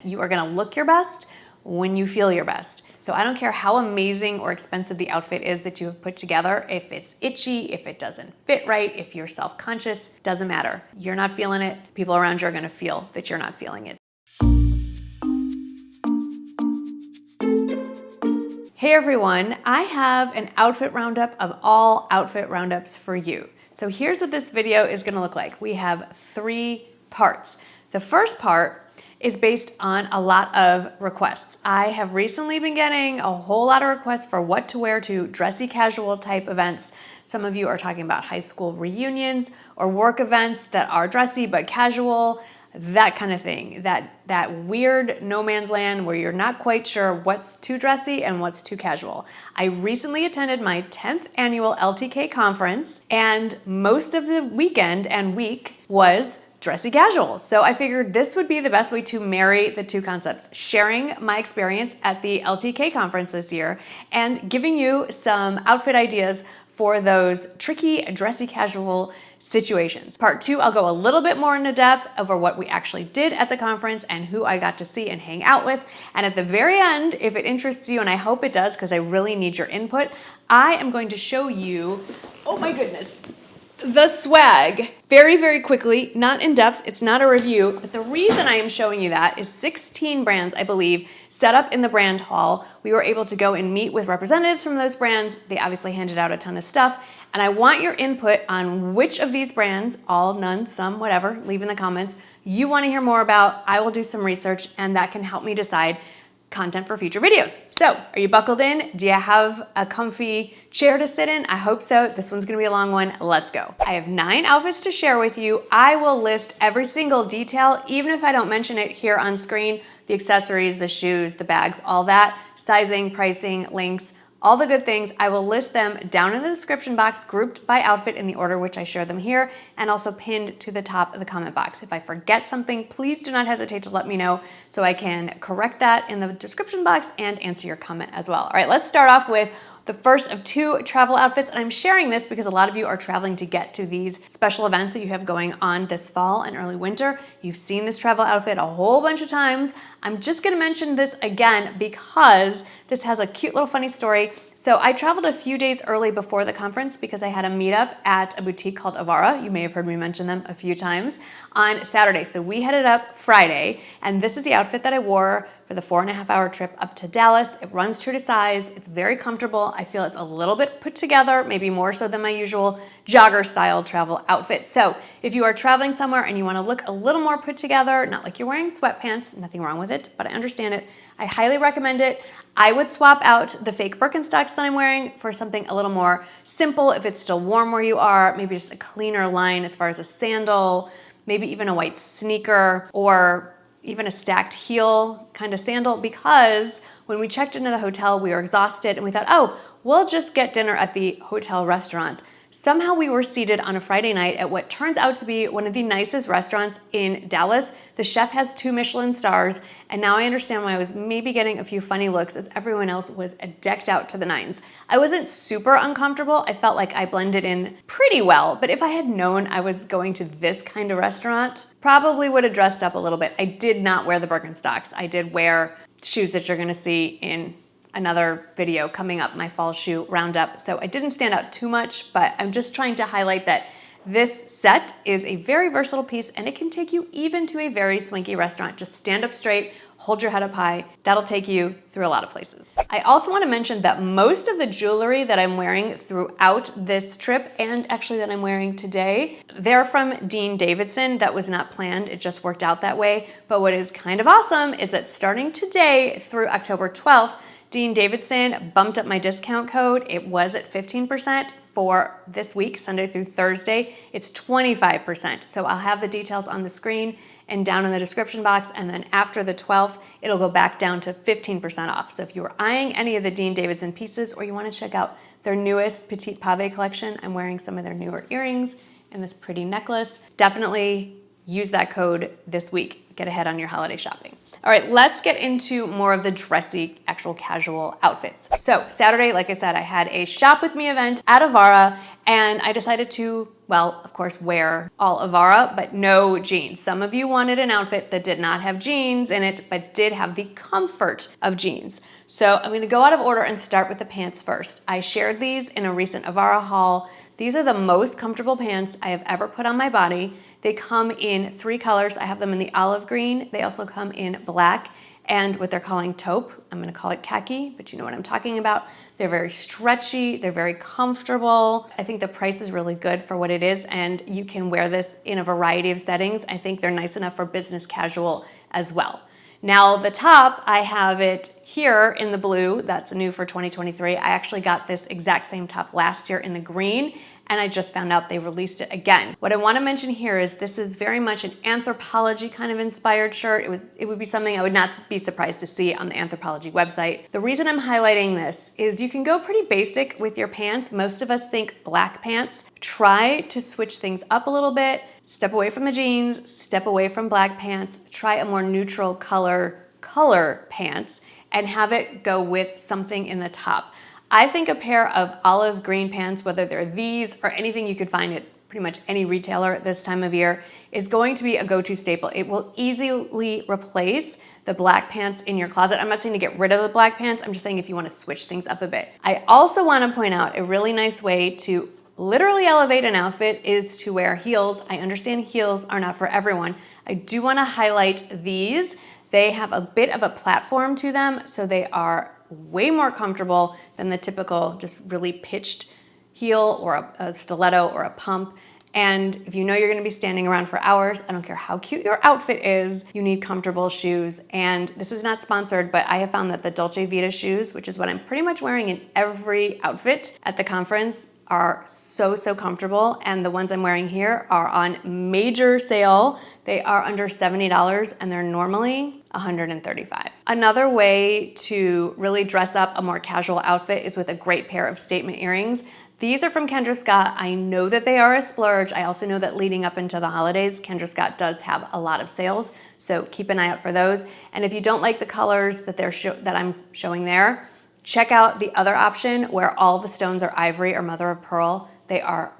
you are gonna look your best when you feel your best. So I don't care how amazing or expensive the outfit is that you have put together. If it's itchy, if it doesn't fit right, if you're self-conscious, doesn't matter. You're not feeling it. People around you are gonna feel that you're not feeling it. Hey everyone, I have an outfit roundup of all outfit roundups for you. So here's what this video is gonna look like. We have 3 parts. The first part is based on a lot of requests. I have recently been getting a whole lot of requests for what to wear to dressy casual type events. Some of you are talking about high school reunions or work events that are dressy but casual, that kind of thing. That weird no man's land where you're not quite sure what's too dressy and what's too casual. I recently attended my 10th annual LTK conference, and most of the weekend and week was dressy casual. So I figured this would be the best way to marry the 2 concepts, sharing my experience at the LTK conference this year and giving you some outfit ideas for those tricky dressy casual situations. Part 2, I'll go a little bit more into depth over what we actually did at the conference and who I got to see and hang out with. And at the very end, if it interests you, and I hope it does because I really need your input, I am going to show you, oh my goodness, the swag very, very quickly, not in depth, it's not a review, but the reason I am showing you that is 16 brands, I believe, set up in the brand hall. We were able to go and meet with representatives from those brands. They obviously handed out a ton of stuff, and I want your input on which of these brands, all, none, some, whatever, leave in the comments, you want to hear more about. I will do some research, and that can help me decide content for future videos. So, are you buckled in? Do you have a comfy chair to sit in? I hope so. This one's gonna be a long one. Let's go. I have 9 outfits to share with you. I will list every single detail, even if I don't mention it here on screen, the accessories, the shoes, the bags, all that, sizing, pricing, links, all the good things. I will list them down in the description box, grouped by outfit in the order which I share them here, and also pinned to the top of the comment box. If I forget something, please do not hesitate to let me know so I can correct that in the description box and answer your comment as well. All right, let's start off with the first of 2 travel outfits, and I'm sharing this because a lot of you are traveling to get to these special events that you have going on this fall and early winter. You've seen this travel outfit a whole bunch of times. I'm just gonna mention this again because this has a cute little funny story. So I traveled a few days early before the conference because I had a meetup at a boutique called Avara. You may have heard me mention them a few times on Saturday. So we headed up Friday, and this is the outfit that I wore for the 4.5-hour trip up to Dallas. It runs true to size. It's very comfortable. I feel it's a little bit put together, maybe more so than my usual jogger style travel outfit. So if you are traveling somewhere and you want to look a little more put together, not like you're wearing sweatpants, nothing wrong with it, but I understand it. I highly recommend it. I would swap out the fake Birkenstocks that I'm wearing for something a little more simple if it's still warm where you are, maybe just a cleaner line as far as a sandal, maybe even a white sneaker, or even a stacked heel kind of sandal, because when we checked into the hotel, we were exhausted and we thought, oh, we'll just get dinner at the hotel restaurant. Somehow we were seated on a Friday night at what turns out to be one of the nicest restaurants in Dallas. The chef has 2 Michelin stars, and now I understand why I was maybe getting a few funny looks as everyone else was decked out to the nines. I wasn't super uncomfortable. I felt like I blended in pretty well, but if I had known I was going to this kind of restaurant, probably would have dressed up a little bit. I did not wear the Birkenstocks. I did wear shoes that you're gonna see in another video coming up, my fall shoe roundup. So I didn't stand out too much, but I'm just trying to highlight that this set is a very versatile piece and it can take you even to a very swanky restaurant. Just stand up straight, hold your head up high. That'll take you through a lot of places. I also want to mention that most of the jewelry that I'm wearing throughout this trip, and actually that I'm wearing today, they're from Davidson. That was not planned, it just worked out that way. But what is kind of awesome is that starting today through October 12th, Davidson bumped up my discount code. It was at 15% for this week, Sunday through Thursday. It's 25%. So I'll have the details on the screen and down in the description box. And then after the 12th, it'll go back down to 15% off. So if you are eyeing any of the Davidson pieces or you want to check out their newest Petite Pave collection, I'm wearing some of their newer earrings and this pretty necklace. Definitely use that code this week. Get ahead on your holiday shopping. All right, let's get into more of the dressy, actual casual outfits. So Saturday, like I said, I had a shop with me event at Avara, And I decided to, well, of course, wear all Avara, but no jeans. Some of you wanted an outfit that did not have jeans in it, but did have the comfort of jeans. So I'm gonna go out of order and start with the pants first. I shared these in a recent Avara haul. These are the most comfortable pants I have ever put on my body. They come in 3 colors. I have them in the olive green. They also come in black and what they're calling taupe. I'm gonna call it khaki, but you know what I'm talking about. They're very stretchy, they're very comfortable. I think the price is really good for what it is, and you can wear this in a variety of settings. I think they're nice enough for business casual as well. Now the top, I have it here in the blue. That's new for 2023. I actually got this exact same top last year in the green, and I just found out they released it again. What I wanna mention here is this is very much an Anthropologie kind of inspired shirt. It would be something I would not be surprised to see on the Anthropologie website. The reason I'm highlighting this is you can go pretty basic with your pants. Most of us think black pants. Try to switch things up a little bit. Step away from the jeans, step away from black pants, try a more neutral color pants, and have it go with something in the top. I think a pair of olive green pants, whether they're these or anything you could find at pretty much any retailer at this time of year, is going to be a go-to staple. It will easily replace the black pants in your closet. I'm not saying to get rid of the black pants, I'm just saying if you want to switch things up a bit. I also want to point out a really nice way to literally elevate an outfit is to wear heels. I understand heels are not for everyone. I do want to highlight these. They have a bit of a platform to them, so they are way more comfortable than the typical just really pitched heel or a stiletto or a pump. And if you know you're gonna be standing around for hours, I don't care how cute your outfit is, you need comfortable shoes. And this is not sponsored, but I have found that the Dolce Vita shoes, which is what I'm pretty much wearing in every outfit at the conference, are so comfortable, and the ones I'm wearing here are on major sale. They are under $70 and they're normally $135. Another way to really dress up a more casual outfit is with a great pair of statement earrings. These are from Kendra Scott. I know that they are a splurge. I also know that leading up into the holidays, Kendra Scott does have a lot of sales, so keep an eye out for those. And if you don't like the colors that I'm showing there, check out the other option where all the stones are ivory or mother of pearl. They are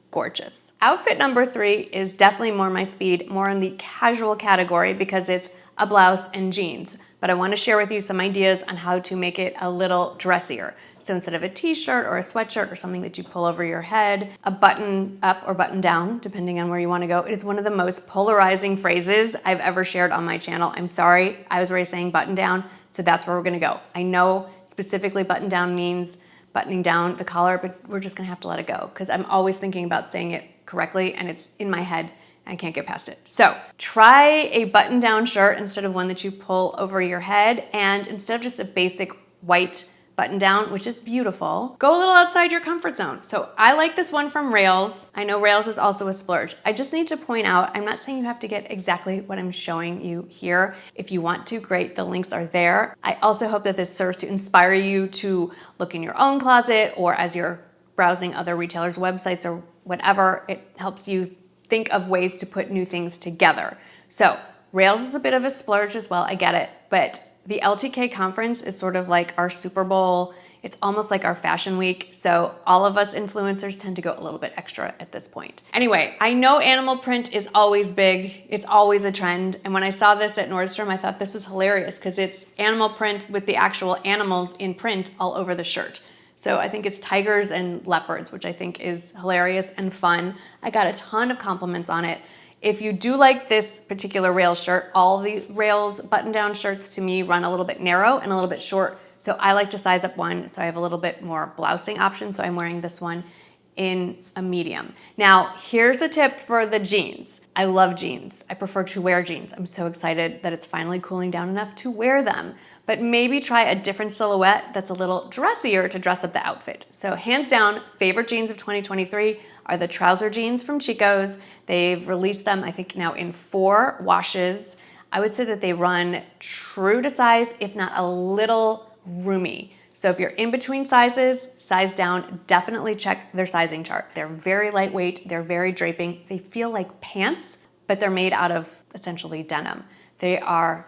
gorgeous. Outfit number 3 is definitely more my speed, more in the casual category because it's a blouse and jeans. But I want to share with you some ideas on how to make it a little dressier. So instead of a t-shirt or a sweatshirt or something that you pull over your head, a button up or button down, depending on where you want to go. It is one of the most polarizing phrases I've ever shared on my channel. I'm sorry, I was raised saying button down, so that's where we're gonna go. I know specifically button down means buttoning down the collar, but we're just gonna have to let it go because I'm always thinking about saying it correctly and it's in my head. I can't get past it. So try a button down shirt instead of one that you pull over your head, and instead of just a basic white button down, which is beautiful, go a little outside your comfort zone. So I like this one from Rails. I know Rails is also a splurge. I just need to point out, I'm not saying you have to get exactly what I'm showing you here. If you want to, great, the links are there. I also hope that this serves to inspire you to look in your own closet, or as you're browsing other retailers' websites or whatever, it helps you think of ways to put new things together. So Rails is a bit of a splurge as well, I get it, but the LTK conference is sort of like our Super Bowl. It's almost like our fashion week. So all of us influencers tend to go a little bit extra at this point. Anyway, I know animal print is always big. It's always a trend. And when I saw this at Nordstrom, I thought this was hilarious because it's animal print with the actual animals in print all over the shirt. So I think it's tigers and leopards, which I think is hilarious and fun. I got a ton of compliments on it. If you do like this particular Rails shirt, all the Rails button-down shirts to me run a little bit narrow and a little bit short. So I like to size up one so I have a little bit more blousing options. So I'm wearing this one in a medium. Now, here's a tip for the jeans. I love jeans. I prefer to wear jeans. I'm so excited that it's finally cooling down enough to wear them. But maybe try a different silhouette that's a little dressier to dress up the outfit. So hands down, favorite jeans of 2023 are the Trouser Jeans from Chico's. They've released them, I think now in 4 washes. I would say that they run true to size, if not a little roomy. So if you're in between sizes, size down, definitely check their sizing chart. They're very lightweight, they're very draping. They feel like pants, but they're made out of essentially denim. They are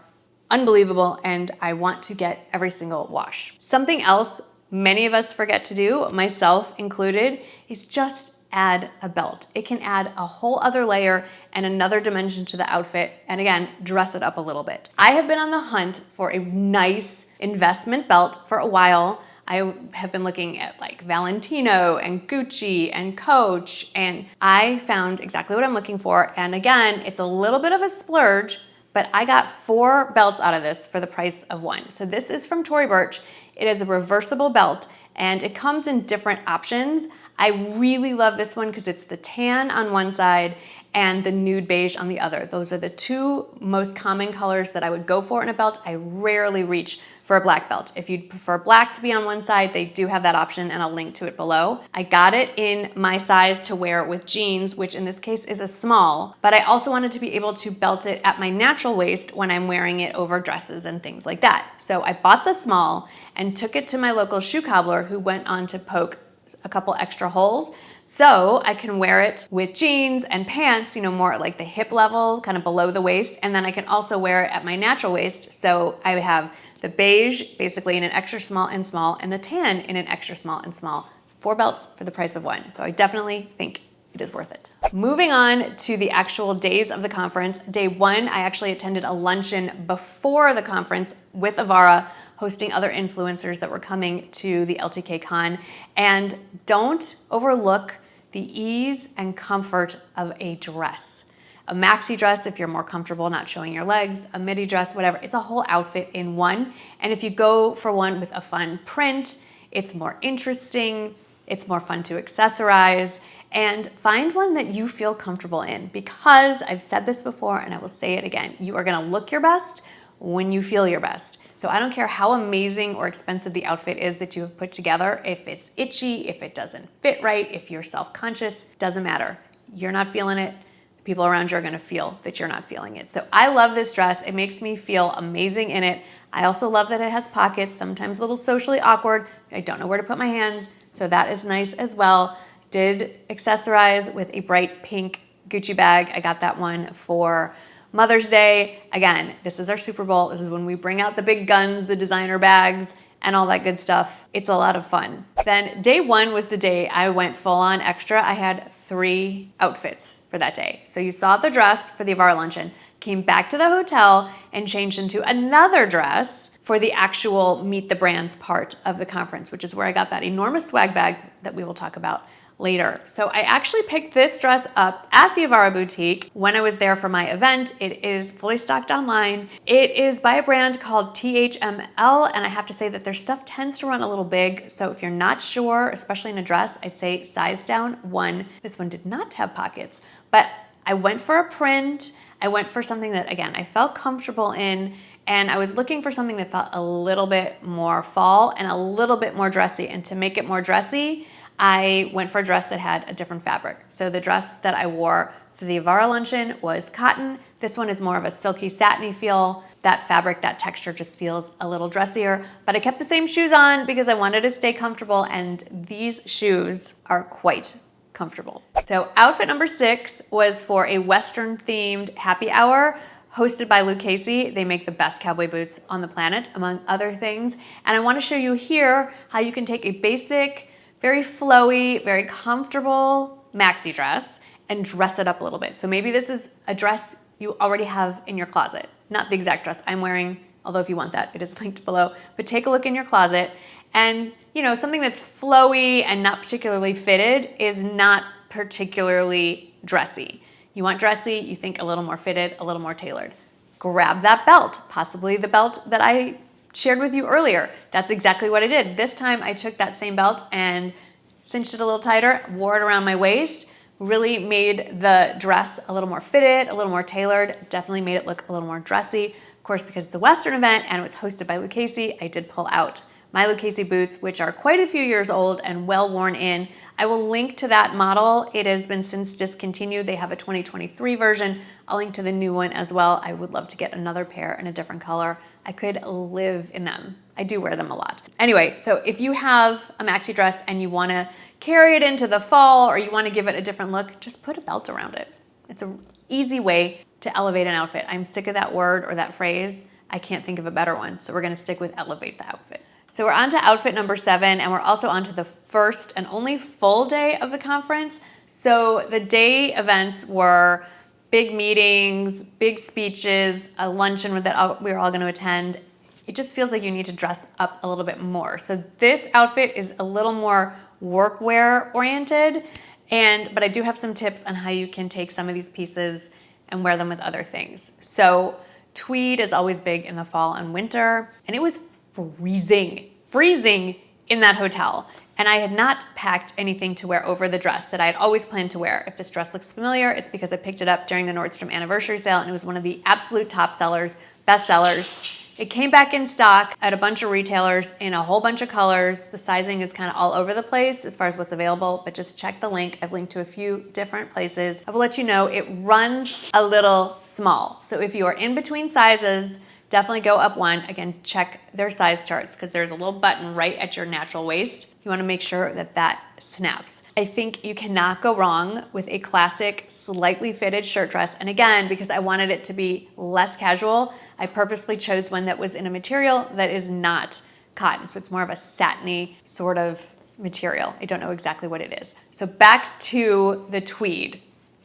unbelievable, and I want to get every single wash. Something else many of us forget to do, myself included, is just add a belt. It can add a whole other layer and another dimension to the outfit, and again, dress it up a little bit. I have been on the hunt for a nice investment belt for a while. I have been looking at like Valentino and Gucci and Coach, and I found exactly what I'm looking for. And again, it's a little bit of a splurge, but I got 4 belts out of this for the price of 1. So this is from Tory Burch. It is a reversible belt, and it comes in different options. I really love this one because it's the tan on one side and the nude beige on the other. Those are the 2 most common colors that I would go for in a belt. I rarely reach for a black belt. If you'd prefer black to be on one side, they do have that option, and I'll link to it below. I got it in my size to wear with jeans, which in this case is a small, but I also wanted to be able to belt it at my natural waist when I'm wearing it over dresses and things like that. So I bought the small and took it to my local shoe cobbler, who went on to poke a couple extra holes so I can wear it with jeans and pants, you know, more at like the hip level, kind of below the waist. And then I can also wear it at my natural waist. So I have the beige basically in an extra small, and the tan in an extra small and small. 4 belts for the price of 1. So I definitely think it is worth it. Moving on to the actual days of the conference. Day 1, I actually attended a luncheon before the conference with Avara, hosting other influencers that were coming to the LTKCon. And don't overlook the ease and comfort of a dress. A maxi dress if you're more comfortable not showing your legs, a midi dress, whatever. It's a whole outfit in one. And if you go for one with a fun print, it's more interesting, it's more fun to accessorize, and find one that you feel comfortable in, because I've said this before and I will say it again, you are gonna look your best when you feel your best. So I don't care how amazing or expensive the outfit is that you have put together. If it's itchy, if it doesn't fit right, if you're self-conscious, doesn't matter. You're not feeling it. The people around you are gonna feel that you're not feeling it. So I love this dress. It makes me feel amazing in it. I also love that it has pockets, sometimes a little socially awkward. I don't know where to put my hands, so that is nice as well. Did accessorize with a bright pink Gucci bag. I got that one for Mother's Day. Again, this is our Super Bowl. This is when we bring out the big guns, the designer bags, and all that good stuff. It's a lot of fun. Then day 1 was the day I went full on extra. I had 3 outfits for that day. So you saw the dress for the Avara luncheon, came back to the hotel and changed into another dress for the actual Meet the Brands part of the conference, which is where I got that enormous swag bag that we will talk about later. So I actually picked this dress up at the Avara boutique when I was there for my event. It is fully stocked online. It is by a brand called THML, and I have to say that their stuff tends to run a little big. So if you're not sure, especially in a dress, I'd say size down 1. This one did not have pockets, but I went for a print. I went for something that, again, I felt comfortable in, and I was looking for something that felt a little bit more fall and a little bit more dressy. And to make it more dressy, I went for a dress that had a different fabric. So the dress that I wore for the Avara luncheon was cotton. This one is more of a silky satiny feel. That fabric, that texture just feels a little dressier, but I kept the same shoes on because I wanted to stay comfortable, and these shoes are quite comfortable. So outfit number 6 was for a Western themed happy hour hosted by Lucchese. They make the best cowboy boots on the planet, among other things. And I want to show you here how you can take a basic, very flowy, very comfortable maxi dress and dress it up a little bit. So maybe this is a dress you already have in your closet. Not the exact dress I'm wearing, although if you want that, it is linked below. But take a look in your closet, and you know, something that's flowy and not particularly fitted is not particularly dressy. You want dressy, you think a little more fitted, a little more tailored. Grab that belt, possibly the belt that I shared with you earlier. That's exactly what I did. This time I took that same belt and cinched it a little tighter, wore it around my waist, really made the dress a little more fitted, a little more tailored, definitely made it look a little more dressy. Of course, because it's a Western event and it was hosted by Lucchese, I did pull out my Lucchese boots, which are quite a few years old and well worn in. I will link to that model. It has been since discontinued. They have a 2023 version. I'll link to the new one as well. I would love to get another pair in a different color. I could live in them. I do wear them a lot. Anyway, so if you have a maxi dress and you wanna carry it into the fall, or you wanna give it a different look, just put a belt around it. It's an easy way to elevate an outfit. I'm sick of that word or that phrase. I can't think of a better one, so we're gonna stick with elevate the outfit. So we're on to outfit number 7, and we're also on to the first and only full day of the conference. So the day events were big meetings, big speeches, a luncheon that we were all going to attend. It just feels like you need to dress up a little bit more. So this outfit is a little more workwear oriented, but I do have some tips on how you can take some of these pieces and wear them with other things. So tweed is always big in the fall and winter, and it was freezing in that hotel. And I had not packed anything to wear over the dress that I had always planned to wear. If this dress looks familiar, it's because I picked it up during the Nordstrom anniversary sale, and it was one of the absolute top sellers, best sellers. It came back in stock at a bunch of retailers in a whole bunch of colors. The sizing is kind of all over the place as far as what's available, but just check the link. I've linked to a few different places. I will let you know it runs a little small. So if you are in between sizes, definitely go up one. Again, check their size charts because there's a little button right at your natural waist. You want to make sure that that snaps. I think you cannot go wrong with a classic, slightly fitted shirt dress. And again, because I wanted it to be less casual, I purposely chose one that was in a material that is not cotton. So it's more of a satiny sort of material. I don't know exactly what it is. So back to the tweed.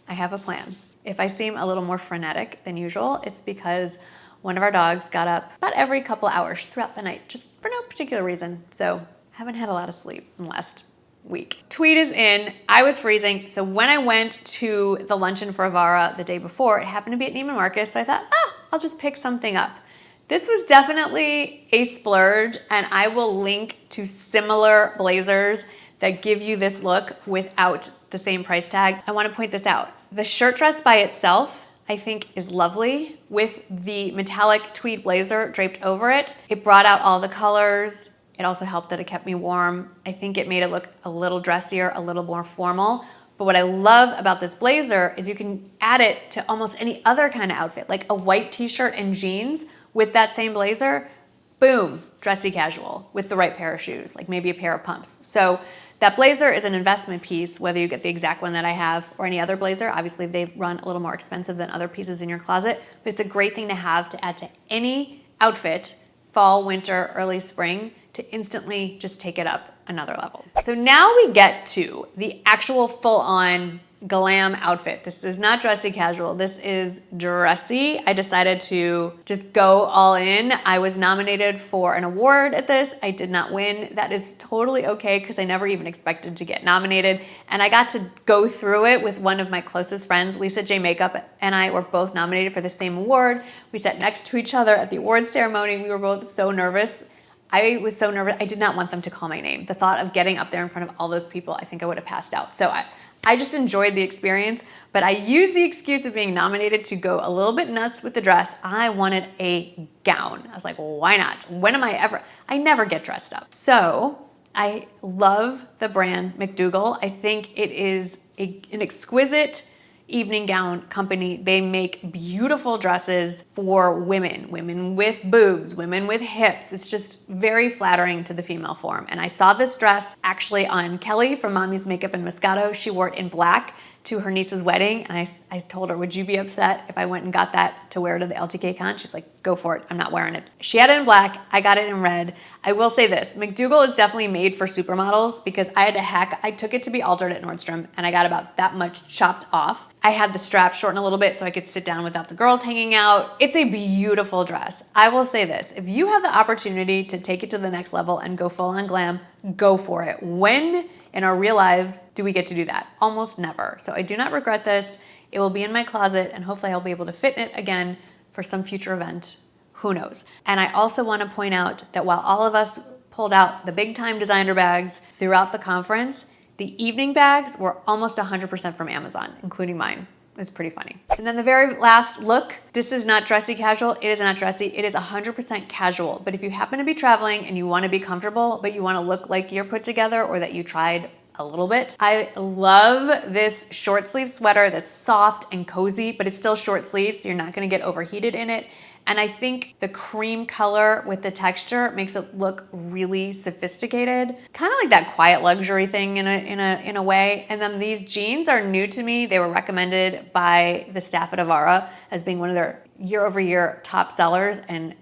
I have a plan. If I seem a little more frenetic than usual, it's because one of our dogs got up about every couple hours throughout the night, just for no particular reason. So haven't had a lot of sleep in the last week. Tweed is in. I was freezing. So when I went to the luncheon for Avara the day before, it happened to be at Neiman Marcus. So I thought, I'll just pick something up. This was definitely a splurge, and I will link to similar blazers that give you this look without the same price tag. I want to point this out. The shirt dress by itself, I think, is lovely with the metallic tweed blazer draped over it. It brought out all the colors. It also helped that it kept me warm. I think it made it look a little dressier, a little more formal. But what I love about this blazer is you can add it to almost any other kind of outfit, like a white t-shirt and jeans with that same blazer. Boom, dressy casual with the right pair of shoes, like maybe a pair of pumps. So that blazer is an investment piece, whether you get the exact one that I have or any other blazer. Obviously, they run a little more expensive than other pieces in your closet, but it's a great thing to have to add to any outfit, fall, winter, early spring, to instantly just take it up another level. So now we get to the actual full-on glam outfit. This is not dressy casual. This is dressy. I decided to just go all in. I was nominated for an award at this. I did not win. That is totally okay because I never even expected to get nominated. And I got to go through it with one of my closest friends, Lisa J Makeup, and I were both nominated for the same award. We sat next to each other at the award ceremony. We were both so nervous. I was so nervous. I did not want them to call my name. The thought of getting up there in front of all those people, I think I would have passed out. So I just enjoyed the experience, but I used the excuse of being nominated to go a little bit nuts with the dress. I wanted a gown. I was like, well, why not? I never get dressed up. So I love the brand McDougall. I think it is an exquisite evening gown company. They make beautiful dresses for women with boobs, women with hips. It's just very flattering to the female form. And I saw this dress actually on Kelly from Mommy's Makeup and Moscato. She wore it in black to her niece's wedding. And I told her, would you be upset if I went and got that to wear to the LTKCon? She's like, go for it. I'm not wearing it. She had it in black. I got it in red. I will say this, McDougall is definitely made for supermodels because I took it to be altered at Nordstrom and I got about that much chopped off. I had the strap shorten a little bit so I could sit down without the girls hanging out. It's a beautiful dress. I will say this, if you have the opportunity to take it to the next level and go full on glam, go for it. When in our real lives do we get to do that? Almost never. So I do not regret this. It will be in my closet and hopefully I'll be able to fit in it again for some future event. Who knows? And I also want to point out that while all of us pulled out the big time designer bags throughout the conference, the evening bags were almost 100% from Amazon, including mine. It was pretty funny. And then the very last look, this is not dressy casual. It is not dressy. It is 100% casual. But if you happen to be traveling and you want to be comfortable, but you want to look like you're put together or that you tried a little bit, I love this short sleeve sweater that's soft and cozy, but it's still short sleeve, so you're not going to get overheated in it. And I think the cream color with the texture makes it look really sophisticated, kind of like that quiet luxury thing in a way. And then these jeans are new to me. They were recommended by the staff at Avara as being one of their year-over-year top sellers, and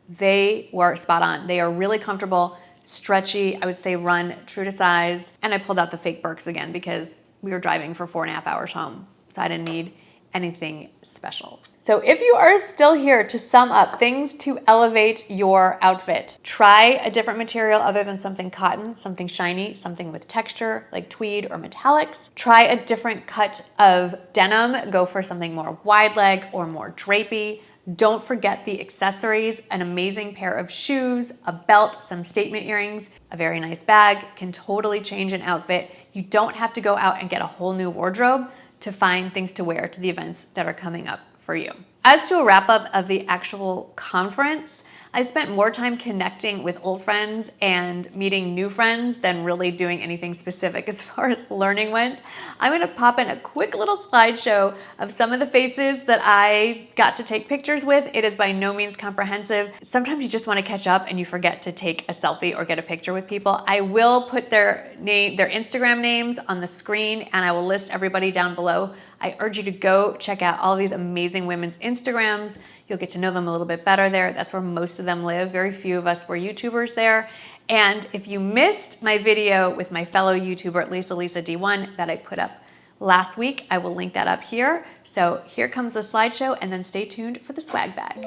they were spot on. They are really comfortable, stretchy. I would say run true to size. And I pulled out the fake Birks again because we were driving for 4.5 hours home. So I didn't need anything special. So if you are still here, to sum up things to elevate your outfit, try a different material other than something cotton, something shiny, something with texture like tweed or metallics. Try a different cut of denim. Go for something more wide leg or more drapey. Don't forget the accessories, an amazing pair of shoes, a belt, some statement earrings, a very nice bag can totally change an outfit. You don't have to go out and get a whole new wardrobe to find things to wear to the events that are coming up for you. As to a wrap up of the actual conference, I spent more time connecting with old friends and meeting new friends than really doing anything specific as far as learning went. I'm gonna pop in a quick little slideshow of some of the faces that I got to take pictures with. It is by no means comprehensive. Sometimes you just wanna catch up and you forget to take a selfie or get a picture with people. I will put their Instagram names on the screen, and I will list everybody down below. I urge you to go check out all these amazing women's Instagrams. You'll get to know them a little bit better there. That's where most of them live. Very few of us were YouTubers there. And if you missed my video with my fellow YouTuber, Lisa D1, that I put up last week, I will link that up here. So here comes the slideshow, and then stay tuned for the swag bag.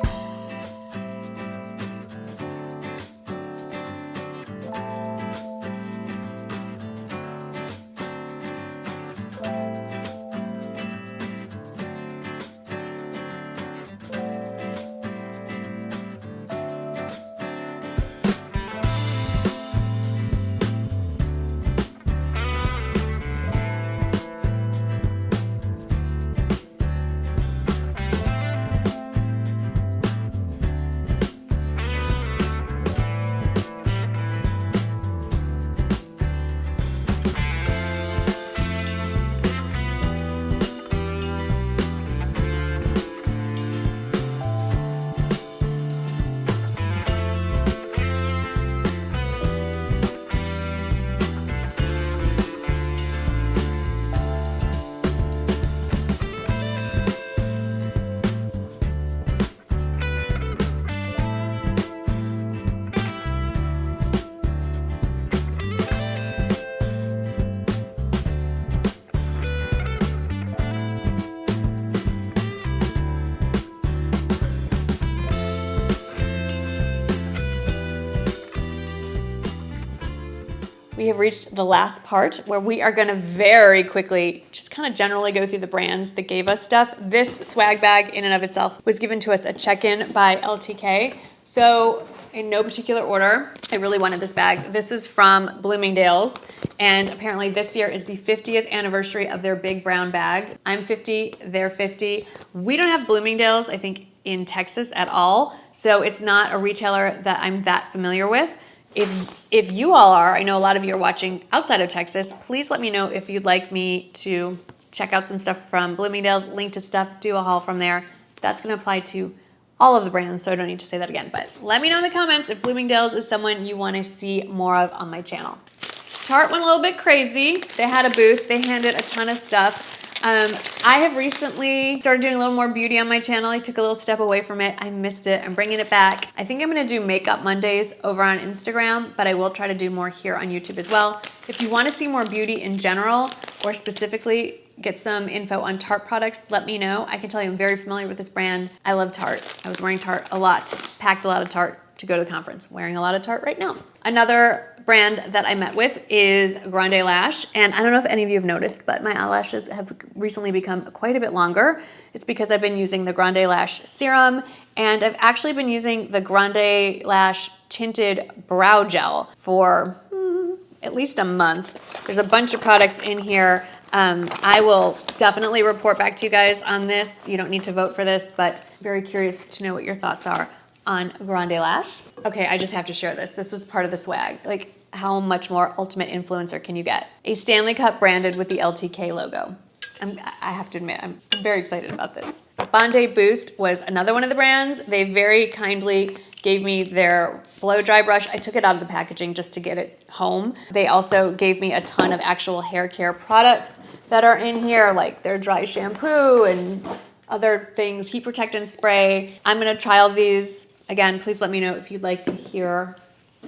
We have reached the last part where we are gonna very quickly just kind of generally go through the brands that gave us stuff. This swag bag in and of itself was given to us at check-in by LTK. So in no particular order, I really wanted this bag. This is from Bloomingdale's, and apparently this year is the 50th anniversary of their big brown bag. I'm 50, they're 50. We don't have Bloomingdale's, I think, in Texas at all, so it's not a retailer that I'm that familiar with. If you all are, I know a lot of you are watching outside of Texas, please let me know if you'd like me to check out some stuff from Bloomingdale's, link to stuff, do a haul from there. That's gonna apply to all of the brands, so I don't need to say that again. But let me know in the comments if Bloomingdale's is someone you wanna see more of on my channel. Tarte went a little bit crazy. They had a booth, they handed a ton of stuff. I have recently started doing a little more beauty on my channel. I took a little step away from it. I missed it. I'm bringing it back. I think I'm gonna do Makeup Mondays over on Instagram, but I will try to do more here on YouTube as well. If you wanna see more beauty in general, or specifically get some info on Tarte products, let me know. I can tell you I'm very familiar with this brand. I love Tarte. I was wearing Tarte a lot, packed a lot of Tarte to go to the conference. Wearing a lot of Tarte right now. Another brand that I met with is Grande Lash, and I don't know if any of you have noticed, but my eyelashes have recently become quite a bit longer. It's because I've been using the Grande Lash serum, and I've actually been using the Grande Lash tinted brow gel for at least a month. There's a bunch of products in here. I will definitely report back to you guys on this. You don't need to vote for this, but very curious to know what your thoughts are on Grande Lash. Okay, I just have to share this. This was part of the swag. Like, how much more ultimate influencer can you get? A Stanley Cup branded with the LTK logo. I have to admit, I'm very excited about this. Bondi Boost was another one of the brands. They very kindly gave me their blow dry brush. I took it out of the packaging just to get it home. They also gave me a ton of actual hair care products that are in here, like their dry shampoo and other things, heat protectant spray. I'm gonna try all these. Again, please let me know if you'd like to hear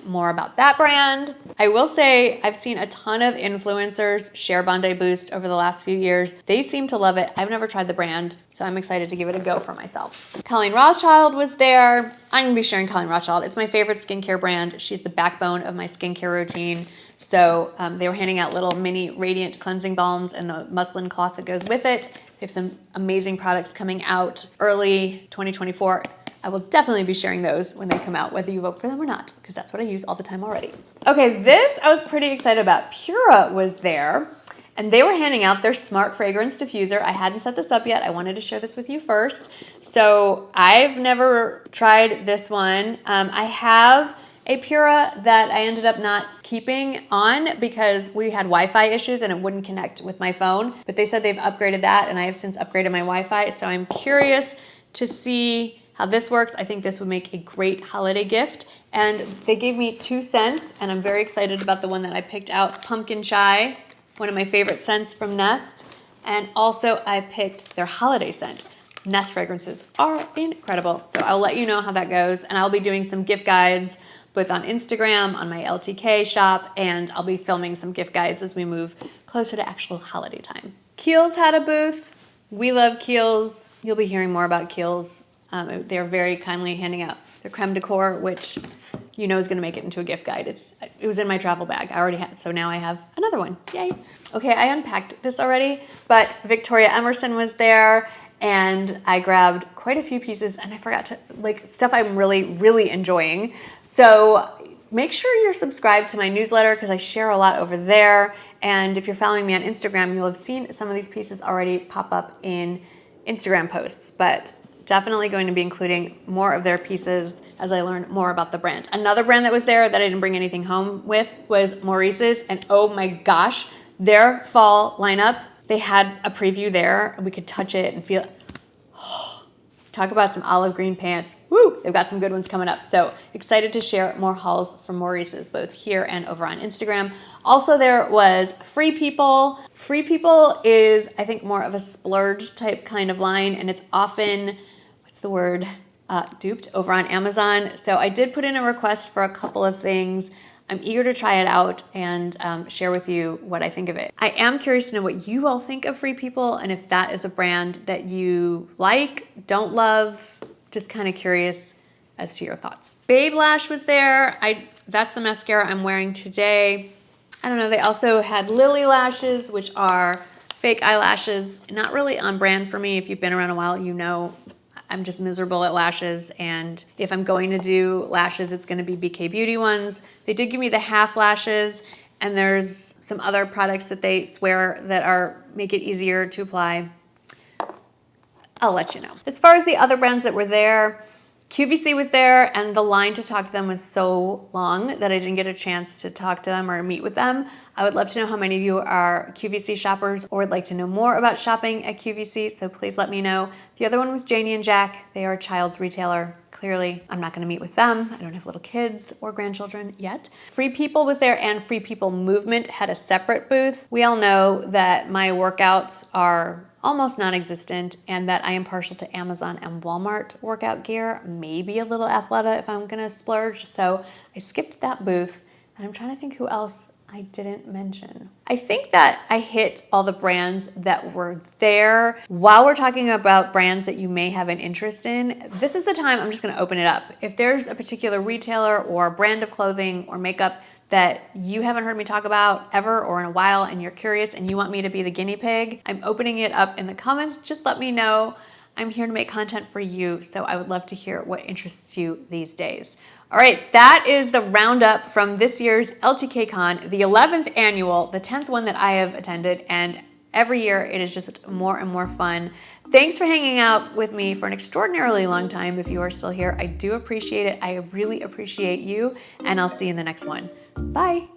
more about that brand. I will say I've seen a ton of influencers share Bondi Boost over the last few years. They seem to love it. I've never tried the brand, so I'm excited to give it a go for myself. Colleen Rothschild was there. I'm gonna be sharing Colleen Rothschild. It's my favorite skincare brand. She's the backbone of my skincare routine. So they were handing out little mini radiant cleansing balms and the muslin cloth that goes with it. They have some amazing products coming out early 2024. I will definitely be sharing those when they come out, whether you vote for them or not, because that's what I use all the time already. Okay, this I was pretty excited about. Pura was there, and they were handing out their Smart Fragrance Diffuser. I hadn't set this up yet. I wanted to share this with you first. So I've never tried this one. I have a Pura that I ended up not keeping on because we had Wi-Fi issues and it wouldn't connect with my phone. But they said they've upgraded that, and I have since upgraded my Wi-Fi. So I'm curious to see how this works. I think this would make a great holiday gift. And they gave me 2 scents, and I'm very excited about the one that I picked out, Pumpkin Chai, one of my favorite scents from Nest. And also I picked their holiday scent. Nest fragrances are incredible. So I'll let you know how that goes. And I'll be doing some gift guides both on Instagram, on my LTK shop, and I'll be filming some gift guides as we move closer to actual holiday time. Kiehl's had a booth. We love Kiehl's. You'll be hearing more about Kiehl's. They're very kindly handing out their creme decor, which you know is going to make it into a gift guide. It was in my travel bag. I already had, so now I have another one. Yay. Okay, I unpacked this already, but Victoria Emerson was there, and I grabbed quite a few pieces, and I forgot to, like, stuff I'm really, really enjoying. So make sure you're subscribed to my newsletter because I share a lot over there. And if you're following me on Instagram, you'll have seen some of these pieces already pop up in Instagram posts, but definitely going to be including more of their pieces as I learn more about the brand. Another brand that was there that I didn't bring anything home with was Maurice's, and oh my gosh, their fall lineup, they had a preview there, and we could touch it and feel it. Talk about some olive green pants. Woo! They've got some good ones coming up. So excited to share more hauls from Maurice's, both here and over on Instagram. Also, there was Free People. Free People is, I think, more of a splurge type kind of line, and it's often, what's the word, duped over on Amazon. So I did put in a request for a couple of things. I'm eager to try it out and share with you what I think of it. I am curious to know what you all think of Free People and if that is a brand that you like, don't love, just kind of curious as to your thoughts. Babe Lash was there. That's the mascara I'm wearing today. I don't know, they also had Lily Lashes, which are fake eyelashes, not really on brand for me. If you've been around a while, you know I'm just miserable at lashes, and if I'm going to do lashes, it's gonna be BK Beauty ones. They did give me the half lashes, and there's some other products that they swear that make it easier to apply. I'll let you know. As far as the other brands that were there, QVC was there, and the line to talk to them was so long that I didn't get a chance to talk to them or meet with them. I would love to know how many of you are QVC shoppers or would like to know more about shopping at QVC, so please let me know. The other one was Janie and Jack. They are a child's retailer. Clearly, I'm not gonna meet with them. I don't have little kids or grandchildren yet. Free People was there, and Free People Movement had a separate booth. We all know that my workouts are almost non-existent and that I am partial to Amazon and Walmart workout gear, maybe a little Athleta if I'm gonna splurge. So I skipped that booth, and I'm trying to think who else I didn't mention. I think that I hit all the brands that were there. While we're talking about brands that you may have an interest in, this is the time I'm just gonna open it up. If there's a particular retailer or brand of clothing or makeup that you haven't heard me talk about ever or in a while and you're curious and you want me to be the guinea pig, I'm opening it up in the comments. Just let me know. I'm here to make content for you, so I would love to hear what interests you these days. All right, that is the roundup from this year's LTKCon, the 11th annual, the 10th one that I have attended, and every year it is just more and more fun. Thanks for hanging out with me for an extraordinarily long time. If you are still here, I do appreciate it. I really appreciate you, and I'll see you in the next one. Bye.